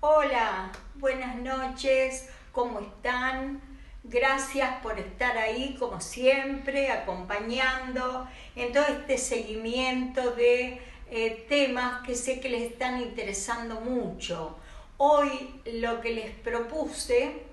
Hola, buenas noches, ¿cómo están? Gracias por estar ahí, como siempre, acompañando en todo este seguimiento de temas que sé que les están interesando mucho. Hoy lo que les propuse,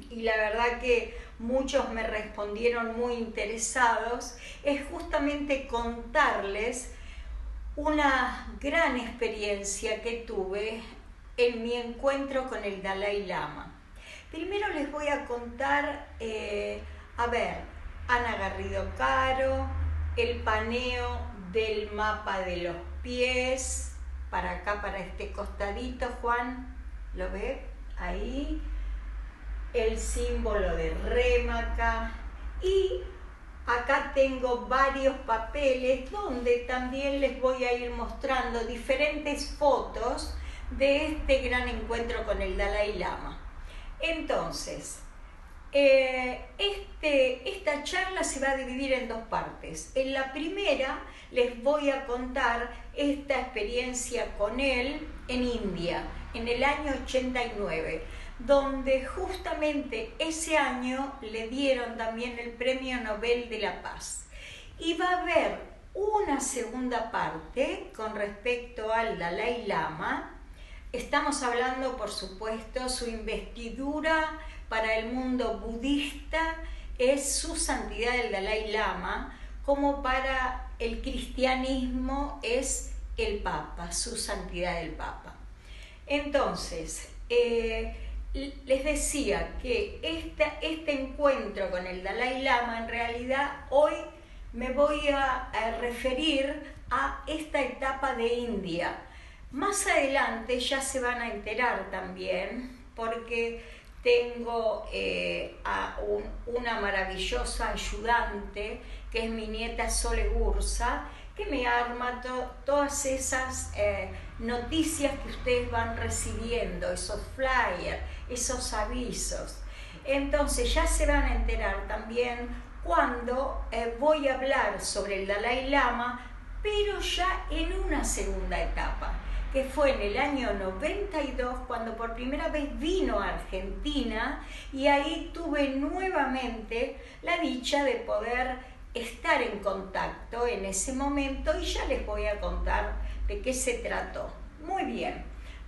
y la verdad que muchos me respondieron muy interesados, es justamente contarles una gran experiencia que tuve en mi encuentro con el Dalai Lama. Primero les voy a contar, Ana Garrido Caro, el paneo del mapa de los pies, para acá, para este costadito, Juan, ¿lo ve? Ahí, el símbolo de Rémaca, y acá tengo varios papeles donde también les voy a ir mostrando diferentes fotos de este gran encuentro con el Dalai Lama. Entonces, esta charla se va a dividir en dos partes. En la primera les voy a contar esta experiencia con él en India, en el año 89, donde justamente ese año le dieron también el Premio Nobel de la Paz. Y va a haber una segunda parte con respecto al Dalai Lama. Estamos hablando, por supuesto, su investidura para el mundo budista es su santidad el Dalai Lama, como para el cristianismo es el Papa, su santidad el Papa. Entonces, les decía que este encuentro con el Dalai Lama, en realidad hoy me voy a referir a esta etapa de India. Más adelante ya se van a enterar también, porque tengo una maravillosa ayudante, que es mi nieta Sole Gursa, que me arma todas esas noticias que ustedes van recibiendo, esos flyers, esos avisos. Entonces ya se van a enterar también cuando voy a hablar sobre el Dalai Lama, pero ya en una segunda etapa, que fue en el año 92, cuando por primera vez vino a Argentina, y ahí tuve nuevamente la dicha de poder estar en contacto en ese momento, y ya les voy a contar de qué se trató. Muy bien,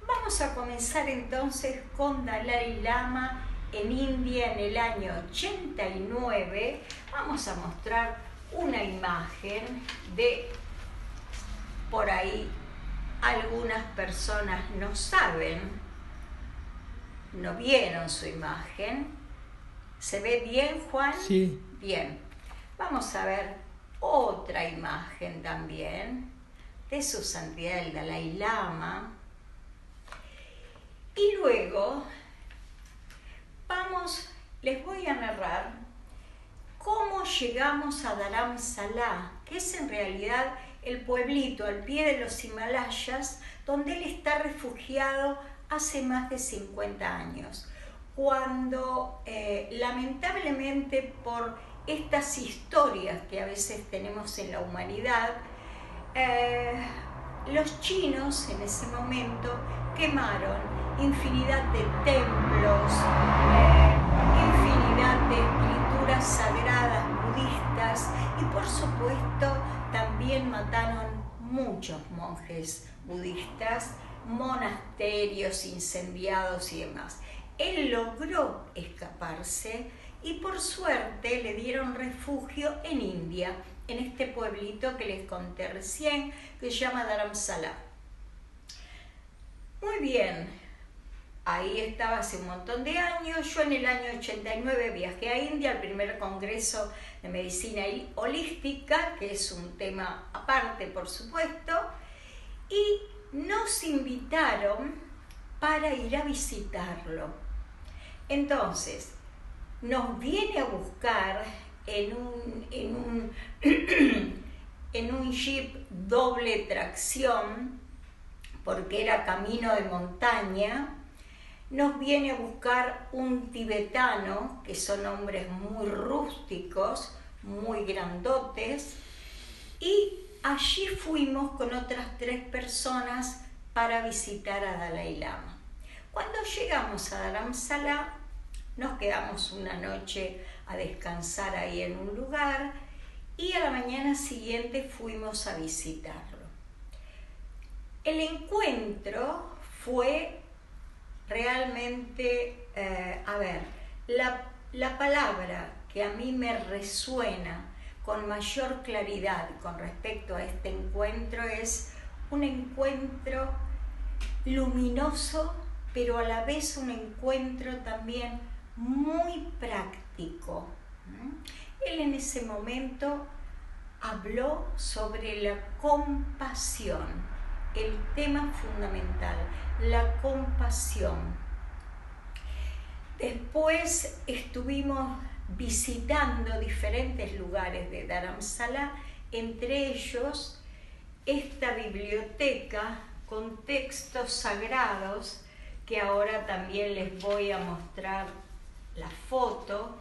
vamos a comenzar entonces con Dalai Lama en India en el año 89. Vamos a mostrar una imagen de, por ahí algunas personas no saben, no vieron su imagen. ¿Se ve bien, Juan? Sí. Bien. Vamos a ver otra imagen también de su santidad el Dalai Lama. Y luego les voy a narrar cómo llegamos a Dharamsala, que es en realidad el pueblito al pie de los Himalayas, donde él está refugiado hace más de 50 años, cuando lamentablemente por estas historias que a veces tenemos en la humanidad, los chinos en ese momento quemaron infinidad de templos, infinidad de escrituras sagradas budistas, y por supuesto también mataron muchos monjes budistas, monasterios incendiados y demás. Él logró escaparse y por suerte le dieron refugio en India, en este pueblito que les conté recién, que se llama Dharamsala. Muy bien, ahí estaba hace un montón de años. Yo en el año 89 viajé a India al primer congreso de medicina holística, que es un tema aparte, por supuesto, y nos invitaron para ir a visitarlo. Entonces, nos viene a buscar en un jeep doble tracción, porque era camino de montaña. Nos viene a buscar un tibetano, que son hombres muy rústicos, muy grandotes, y allí fuimos con otras 3 personas para visitar a Dalai Lama. Cuando llegamos a Dharamsala, nos quedamos una noche a descansar ahí en un lugar y a la mañana siguiente fuimos a visitarlo. El encuentro fue realmente, la palabra que a mí me resuena con mayor claridad con respecto a este encuentro es un encuentro luminoso, pero a la vez un encuentro también muy práctico. Él en ese momento habló sobre la compasión, el tema fundamental, la compasión. Después estuvimos visitando diferentes lugares de Dharamsala, entre ellos esta biblioteca con textos sagrados, que ahora también les voy a mostrar la foto.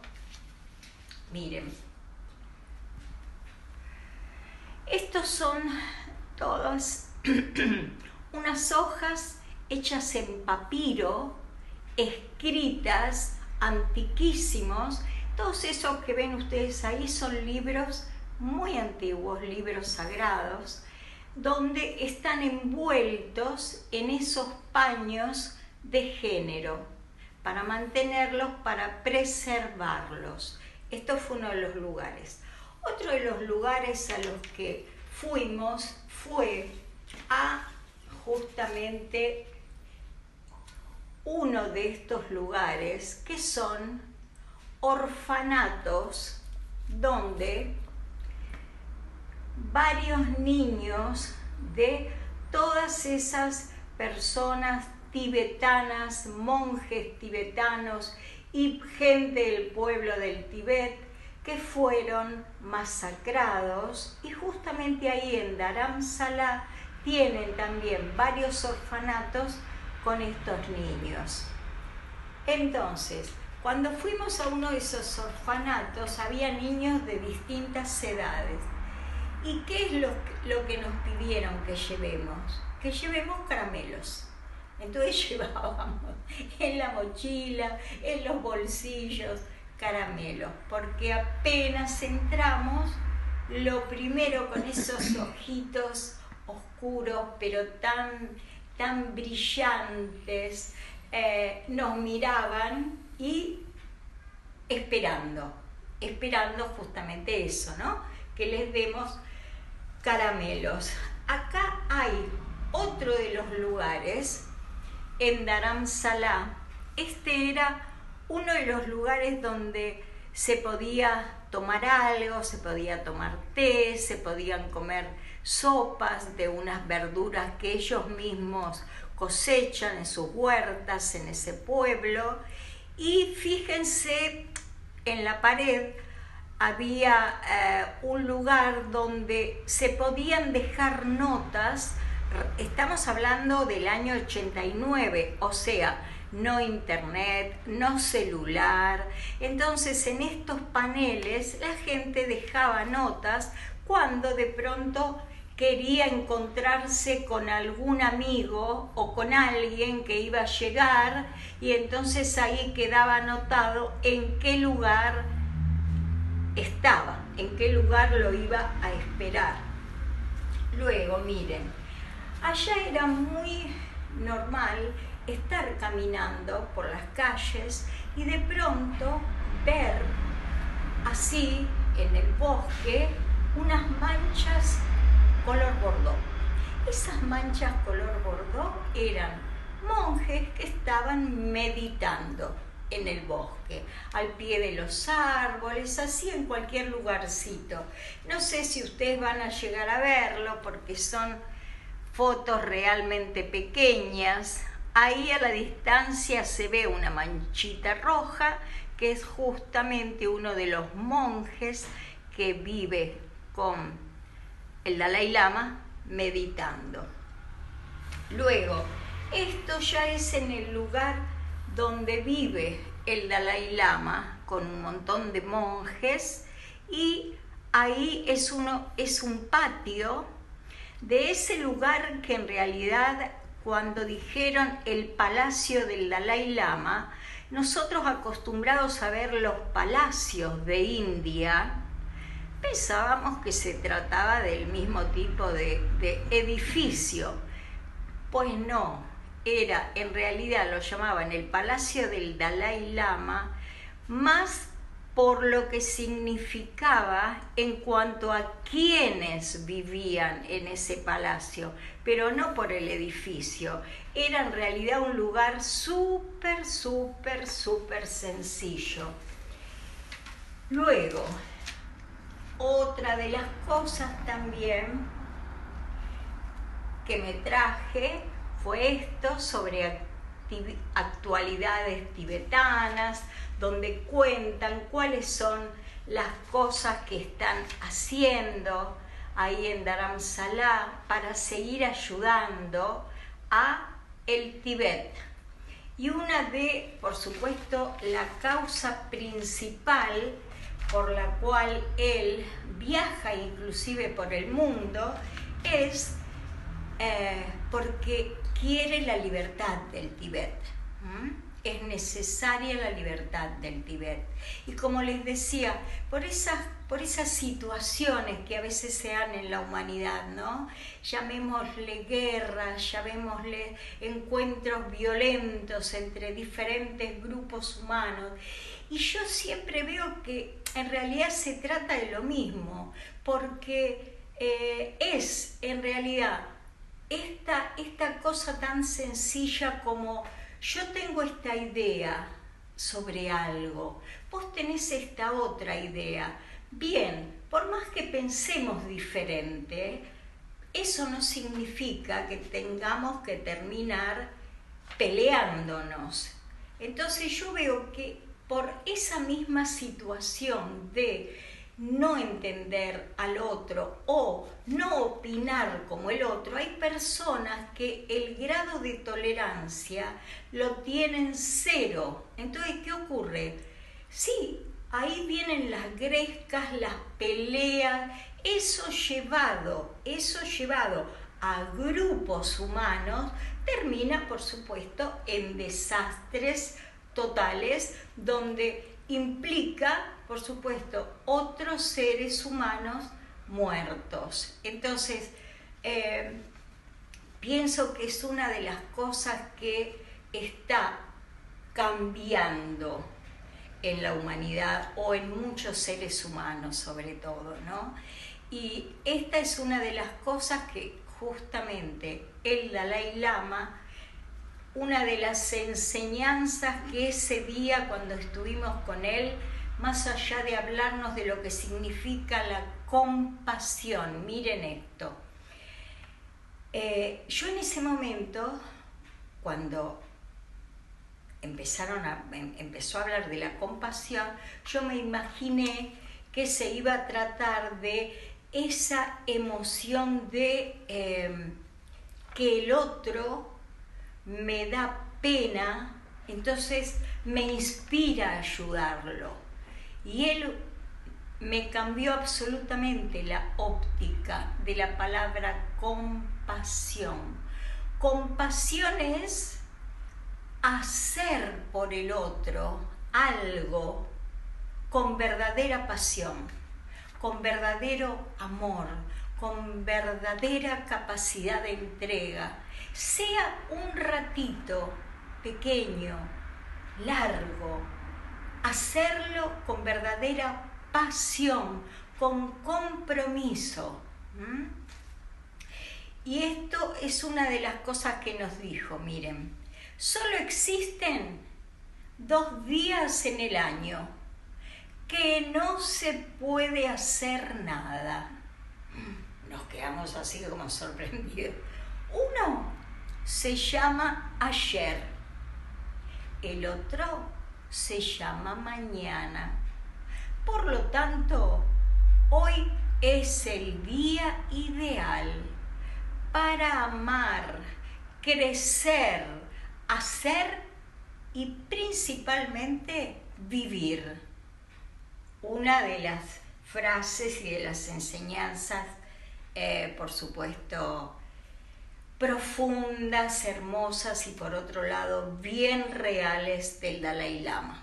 Miren, estos son todas unas hojas hechas en papiro, escritas, antiquísimos. Todos esos que ven ustedes ahí son libros muy antiguos, libros sagrados, donde están envueltos en esos paños de género, para mantenerlos, para preservarlos. Esto fue uno de los lugares. Otro de los lugares a los que fuimos fue a justamente uno de estos lugares que son orfanatos donde varios niños de todas esas personas tibetanas, monjes tibetanos y gente del pueblo del Tíbet que fueron masacrados, y justamente ahí en Dharamsala tienen también varios orfanatos con estos niños. Entonces, cuando fuimos a uno de esos orfanatos había niños de distintas edades. ¿Y qué es lo que nos pidieron que llevemos? Que llevemos caramelos. Entonces llevábamos en la mochila, en los bolsillos, caramelos, porque apenas entramos, lo primero con esos ojitos oscuros, pero tan brillantes, nos miraban y esperando justamente eso, ¿no? Que les demos caramelos. Acá hay otro de los lugares en Dharamsala. Este era uno de los lugares donde se podía tomar algo, se podía tomar té, se podían comer sopas de unas verduras que ellos mismos cosechan en sus huertas en ese pueblo. Y fíjense, en la pared había un lugar donde se podían dejar notas. Estamos hablando del año 89, o sea, no internet, no celular. Entonces en estos paneles la gente dejaba notas cuando de pronto quería encontrarse con algún amigo o con alguien que iba a llegar, y entonces ahí quedaba anotado en qué lugar estaba, en qué lugar lo iba a esperar. Luego, miren, allá era muy normal estar caminando por las calles y de pronto ver así en el bosque unas manchas color bordó. Esas manchas color bordó eran monjes que estaban meditando en el bosque, al pie de los árboles, así en cualquier lugarcito. No sé si ustedes van a llegar a verlo porque son fotos realmente pequeñas. Ahí a la distancia se ve una manchita roja que es justamente uno de los monjes que vive con el Dalai Lama meditando. Luego, esto ya es en el lugar donde vive el Dalai Lama con un montón de monjes, y ahí es un patio de ese lugar que en realidad cuando dijeron el palacio del Dalai Lama, nosotros acostumbrados a ver los palacios de India, pensábamos que se trataba del mismo tipo de edificio. Pues no, en realidad lo llamaban el palacio del Dalai Lama, más por lo que significaba en cuanto a quienes vivían en ese palacio, pero no por el edificio. Era en realidad un lugar súper sencillo. Luego, otra de las cosas también que me traje fue esto sobre actualidades tibetanas, donde cuentan cuáles son las cosas que están haciendo ahí en Dharamsala para seguir ayudando a el Tíbet. Y una de, por supuesto, la causa principal por la cual él viaja inclusive por el mundo es porque quiere la libertad del Tíbet. Es necesaria la libertad del Tíbet. Y como les decía, por esas situaciones que a veces se dan en la humanidad, ¿no? Llamémosle guerras, llamémosle encuentros violentos entre diferentes grupos humanos. Y yo siempre veo que en realidad se trata de lo mismo, porque es en realidad esta cosa tan sencilla como yo tengo esta idea sobre algo, vos tenés esta otra idea. Bien, por más que pensemos diferente, eso no significa que tengamos que terminar peleándonos. Entonces yo veo que por esa misma situación de no entender al otro o no opinar como el otro, hay personas que el grado de tolerancia lo tienen 0. Entonces, ¿qué ocurre? Sí, ahí vienen las grescas, las peleas, eso llevado a grupos humanos termina, por supuesto, en desastres totales, donde implica, por supuesto, otros seres humanos muertos. Entonces, pienso que es una de las cosas que está cambiando en la humanidad o en muchos seres humanos sobre todo, ¿no? Y esta es una de las cosas que justamente el Dalai Lama, una de las enseñanzas que ese día cuando estuvimos con él, más allá de hablarnos de lo que significa la compasión, miren esto. Yo en ese momento, cuando empezó a hablar de la compasión, yo me imaginé que se iba a tratar de esa emoción de que el otro me da pena, entonces me inspira a ayudarlo. Y él me cambió absolutamente la óptica de la palabra compasión. Compasión es hacer por el otro algo con verdadera pasión, con verdadero amor, con verdadera capacidad de entrega, sea un ratito pequeño, largo, hacerlo con verdadera pasión, con compromiso. Y esto es una de las cosas que nos dijo, miren, solo existen 2 días en el año que no se puede hacer nada. Nos quedamos así como sorprendidos. Uno se llama ayer, el otro se llama mañana. Por lo tanto, hoy es el día ideal para amar, crecer, hacer y principalmente vivir. Una de las frases y de las enseñanzas, por supuesto, profundas, hermosas y por otro lado bien reales del Dalai Lama.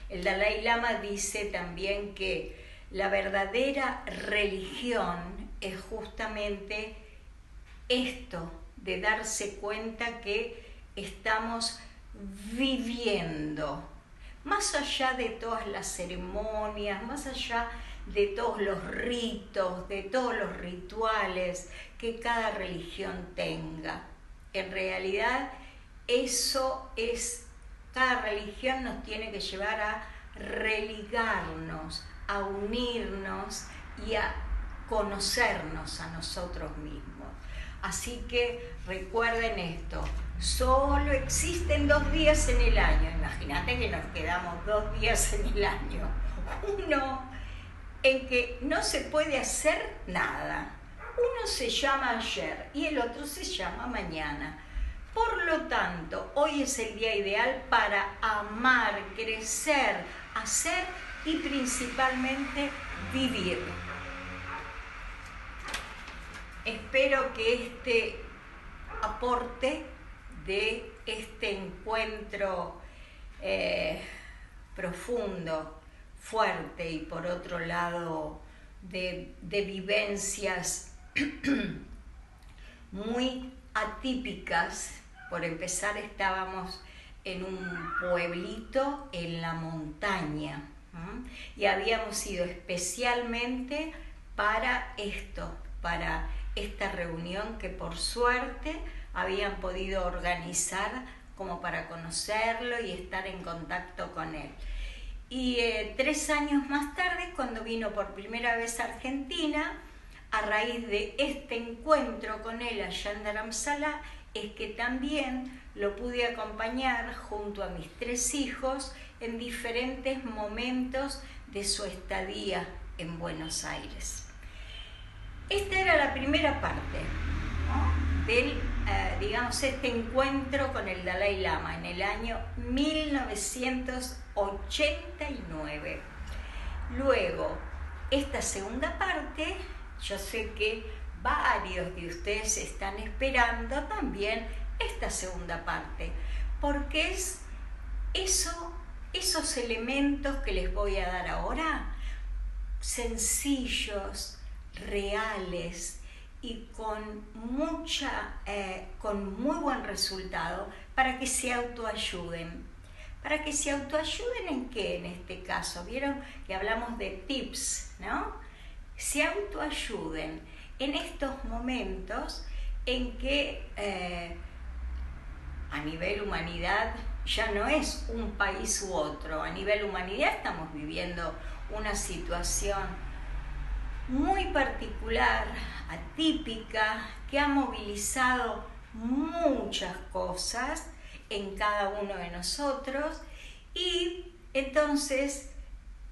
El Dalai Lama dice también que la verdadera religión es justamente esto, de darse cuenta que estamos viviendo, más allá de todas las ceremonias, más allá de todos los ritos, de todos los rituales que cada religión tenga. En realidad, eso es, cada religión nos tiene que llevar a religarnos, a unirnos y a conocernos a nosotros mismos. Así que recuerden esto, solo existen 2 días en el año. Imagínate que nos quedamos 2 días en el año. Uno en que no se puede hacer nada. Uno se llama ayer y el otro se llama mañana. Por lo tanto, hoy es el día ideal para amar, crecer, hacer y principalmente vivir. Espero que este aporte de este encuentro profundo, fuerte y por otro lado de vivencias muy atípicas. Por empezar, estábamos en un pueblito en la montaña, y habíamos ido especialmente para esto, para esta reunión que por suerte habían podido organizar como para conocerlo y estar en contacto con él. Y 3 años más tarde, cuando vino por primera vez a Argentina, a raíz de este encuentro con él allá en Dharamsala, es que también lo pude acompañar junto a mis 3 hijos en diferentes momentos de su estadía en Buenos Aires. Esta era la primera parte, ¿no?, del, este encuentro con el Dalai Lama en el año 1989. Luego, esta segunda parte, yo sé que varios de ustedes están esperando también esta segunda parte, porque es esos elementos que les voy a dar ahora, sencillos, reales y con muy buen resultado para que se autoayuden. ¿Para que se autoayuden en qué en este caso? Vieron que hablamos de tips, ¿no? Se autoayuden en estos momentos en que a nivel humanidad ya no es un país u otro. A nivel humanidad estamos viviendo una situación muy particular, atípica, que ha movilizado muchas cosas en cada uno de nosotros, y entonces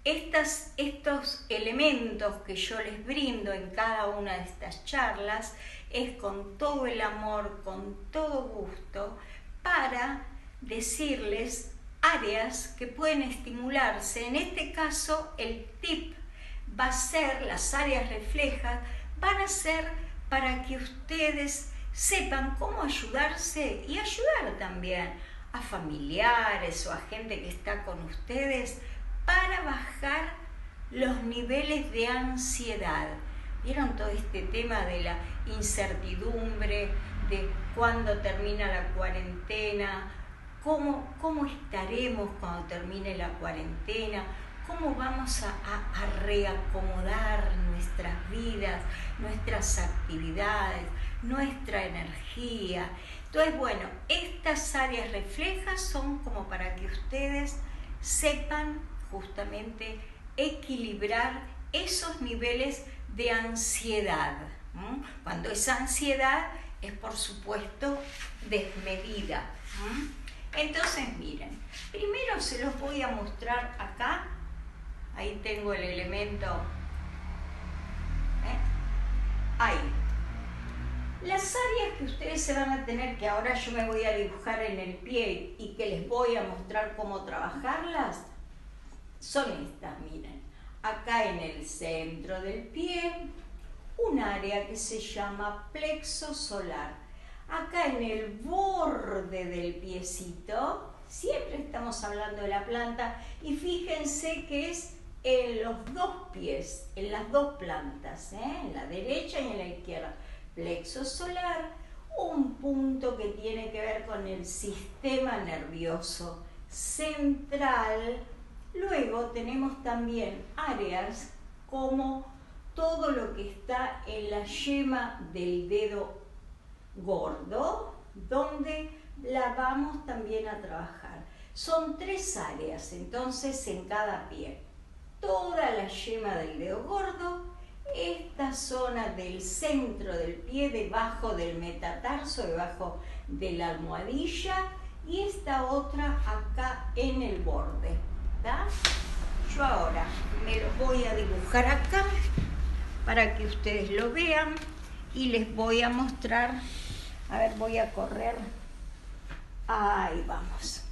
estos elementos que yo les brindo en cada una de estas charlas es con todo el amor, con todo gusto, para decirles áreas que pueden estimularse. En este caso, el tip va a ser, las áreas reflejas, van a ser para que ustedes sepan cómo ayudarse y ayudar también a familiares o a gente que está con ustedes para bajar los niveles de ansiedad. ¿Vieron todo este tema de la incertidumbre, de cuándo termina la cuarentena, cómo estaremos cuando termine la cuarentena? ¿Cómo vamos a reacomodar nuestras vidas, nuestras actividades, nuestra energía? Entonces, bueno, estas áreas reflejas son como para que ustedes sepan justamente equilibrar esos niveles de ansiedad. Cuando esa ansiedad es, por supuesto, desmedida. Entonces, miren, primero se los voy a mostrar acá. Ahí tengo el elemento, ahí. Las áreas que ustedes se van a tener, que ahora yo me voy a dibujar en el pie y que les voy a mostrar cómo trabajarlas, son estas, miren. Acá en el centro del pie, un área que se llama plexo solar. acá en el borde del piecito. Siempre estamos hablando de la planta y fíjense que es en los dos pies, en las dos plantas, en la derecha y en la izquierda. Plexo solar, un punto que tiene que ver con el sistema nervioso central. Luego tenemos también áreas como todo lo que está en la yema del dedo gordo, donde la vamos también a trabajar. Son 3 áreas, entonces, en cada pie. Toda la yema del dedo gordo, esta zona del centro del pie, debajo del metatarso, debajo de la almohadilla, y esta otra acá en el borde, ¿tá? Yo ahora me lo voy a dibujar acá para que ustedes lo vean y les voy a mostrar. A ver, voy a correr. Ahí vamos,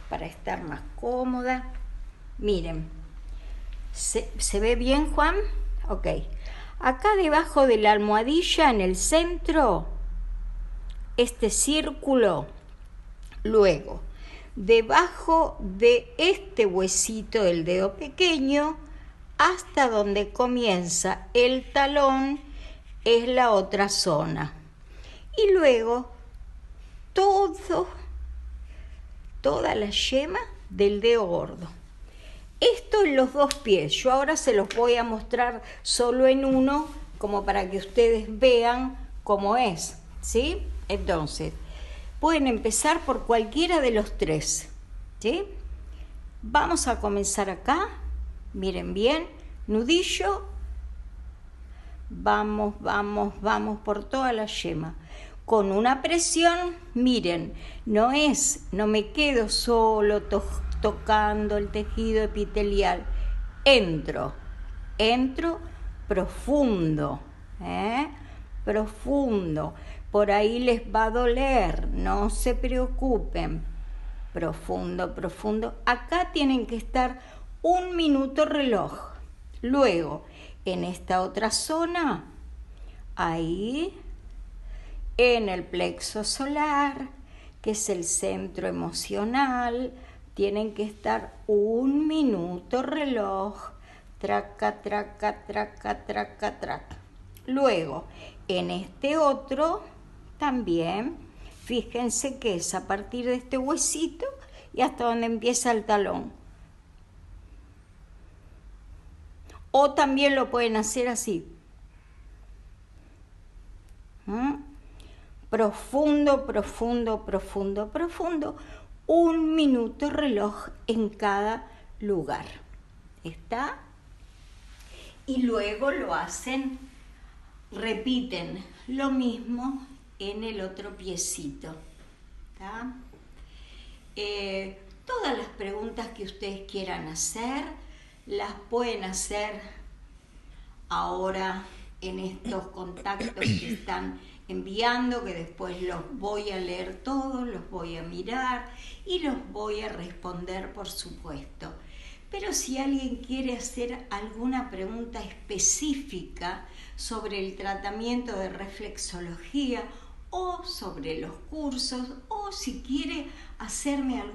para estar más cómoda. Miren, ¿se ve bien, Juan? Ok. Acá debajo de la almohadilla, en el centro, este círculo. Luego, debajo de este huesito del dedo pequeño, hasta donde comienza el talón, es la otra zona. Y luego, toda la yema del dedo gordo. Esto en los dos pies. Yo ahora se los voy a mostrar solo en uno, como para que ustedes vean cómo es, ¿sí? Entonces, pueden empezar por cualquiera de los 3, ¿sí? Vamos a comenzar acá. Miren bien, nudillo. Vamos por toda la yema. Con una presión, miren, no me quedo solo tocando el tejido epitelial. Entro profundo, profundo. Por ahí les va a doler, no se preocupen. Profundo, profundo. Acá tienen que estar 1 minuto reloj. Luego, en esta otra zona, ahí, en el plexo solar, que es el centro emocional, tienen que estar 1 minuto reloj. Traca, traca, traca, traca, traca. Luego, en este otro, también, fíjense que es a partir de este huesito y hasta donde empieza el talón. O también lo pueden hacer así. Profundo, profundo, profundo, profundo. 1 minuto reloj en cada lugar. ¿Está? Y luego lo hacen, repiten lo mismo en el otro piecito. ¿Está? Todas las preguntas que ustedes quieran hacer, las pueden hacer ahora en estos contactos que están enviando, que después los voy a leer todos, los voy a mirar y los voy a responder, por supuesto. Pero si alguien quiere hacer alguna pregunta específica sobre el tratamiento de reflexología o sobre los cursos, o si quiere hacerme algún